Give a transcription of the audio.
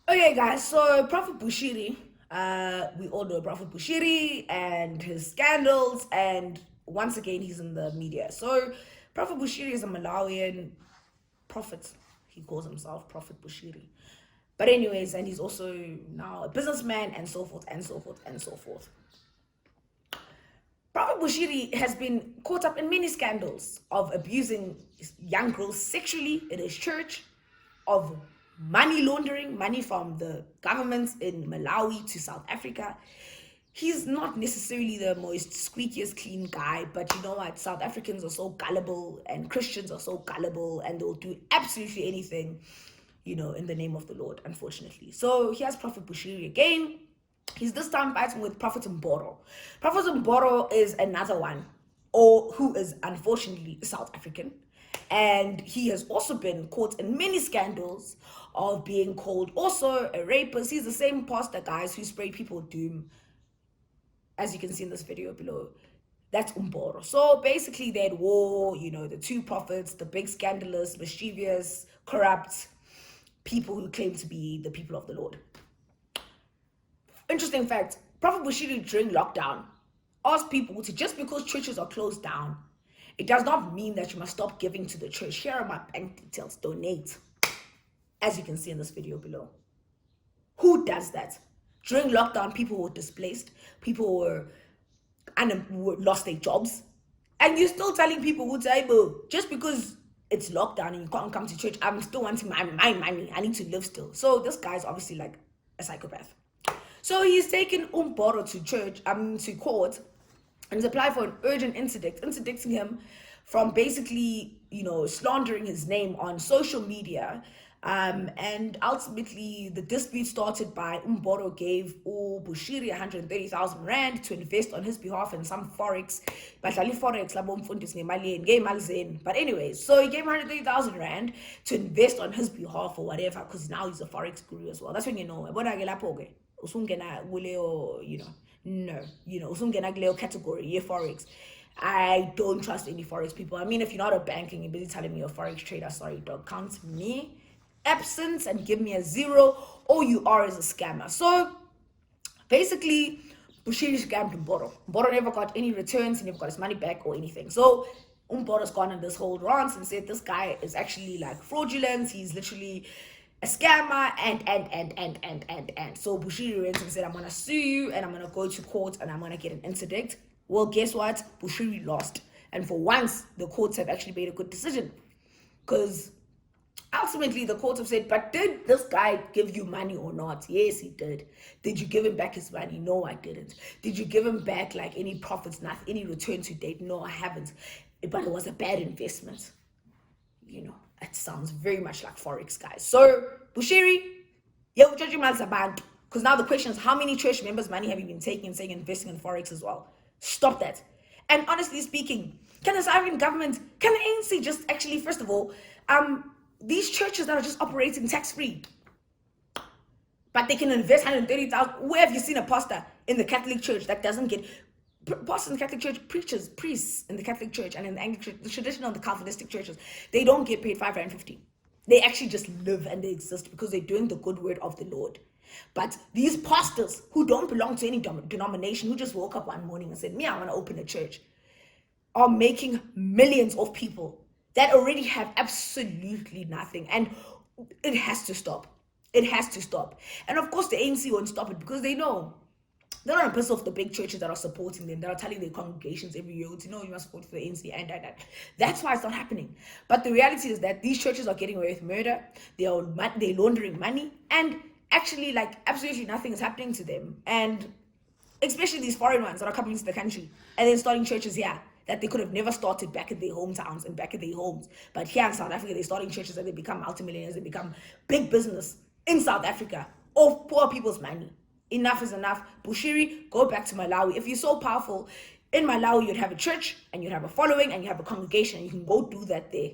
Okay, guys, so Prophet Bushiri, we all know Prophet Bushiri and his scandals, and once again, he's in the media. So, Prophet Bushiri is a Malawian prophet. He calls himself Prophet Bushiri. But, anyways, and he's also now a businessman, and so forth, and so forth, and so forth. Prophet Bushiri has been caught up in many scandals of abusing young girls sexually in his church, of money laundering, money from the governments in Malawi to South Africa. He's not necessarily the most squeakiest clean guy, but you know what? South Africans are so gullible and Christians are so gullible and they'll do absolutely anything, in the name of the Lord, unfortunately. So here's Prophet Bushiri again. He's this time fighting with Prophet Mboro. Prophet Mboro is another one, or who is unfortunately South African. And he has also been caught in many scandals of being called also a rapist. He's the same pastor, guys, who sprayed people doom, as you can see in this video below. That's Mboro. So basically they had war, the two prophets, the big scandalous, mischievous, corrupt people who claim to be the people of the Lord. Interesting fact, Prophet Bushiri during lockdown asked people to, just because churches are closed down, it does not mean that you must stop giving to the church. Here are my bank details, donate. As you can see in this video below. Who does that? During lockdown, people were displaced. People were lost their jobs. And you're still telling people, just because it's lockdown and you can't come to church, I'm still wanting my money. I need to live still. So this guy's obviously like a psychopath. So he's taken Mboro to court, and he's applied for an urgent interdict, interdicting him from basically, slandering his name on social media. And ultimately, the dispute started by Mboro gave Bushiri 130,000 rand to invest on his behalf in some forex. But anyways, so he gave 130,000 rand to invest on his behalf or whatever, because now he's a forex guru as well. That's when you know. Usungena guleo, usungena guleo category, forex. I don't trust any forex people. I mean, if you're not a bank and you're busy telling me you're a forex trader, sorry, dog, count me absent and give me a 0. All you are is a scammer. So basically, Bushiri scammed Mboro. Mboro never got any returns, he never got his money back or anything. So Mboro's gone on this whole rant and said this guy is actually like fraudulent. He's literally a scammer and so Bushiri went and said, I'm gonna sue you and I'm gonna go to court and I'm gonna get an interdict. Well, guess what? Bushiri lost, and for once the courts have actually made a good decision, because ultimately the courts have said, but did this guy give you money or not? Yes, he did. Did you give him back his money? No, I didn't. Did you give him back like any profits, not any return to date? No, I haven't. But it was a bad investment. It sounds very much like forex, guys. So Bushiri, you're judging about, because now the question is, how many church members' money have you been taking and saying investing in forex as well? Stop that. And honestly speaking, can the South African government, can the ANC just actually, first of all, these churches that are just operating tax-free, but they can invest 130,000. Where have you seen a pastor in the Catholic Church that doesn't get, pastors in the Catholic Church, priests in the Catholic Church and in the Anglican, the traditional, the Calvinistic churches, they don't get paid 550. They actually just live and they exist because they're doing the good word of the Lord. But these pastors who don't belong to any denomination, who just woke up one morning and said, I want to open a church, are making millions of people that already have absolutely nothing. And it has to stop. It has to stop. And of course, the ANC won't stop it because they know they're not pissed off the big churches that are supporting them, that are telling their congregations every year, you must support for the ANC and that. That's why it's not happening. But the reality is that these churches are getting away with murder. They're laundering money, and actually, like, absolutely nothing is happening to them. And especially these foreign ones that are coming into the country and then starting churches here that they could have never started back in their hometowns and back in their homes. But here in South Africa, they're starting churches and they become multimillionaires, they become big business in South Africa of poor people's money. Enough is enough. Bushiri, go back to Malawi. If you're so powerful, in Malawi, you'd have a church and you'd have a following and you have a congregation and you can go do that there.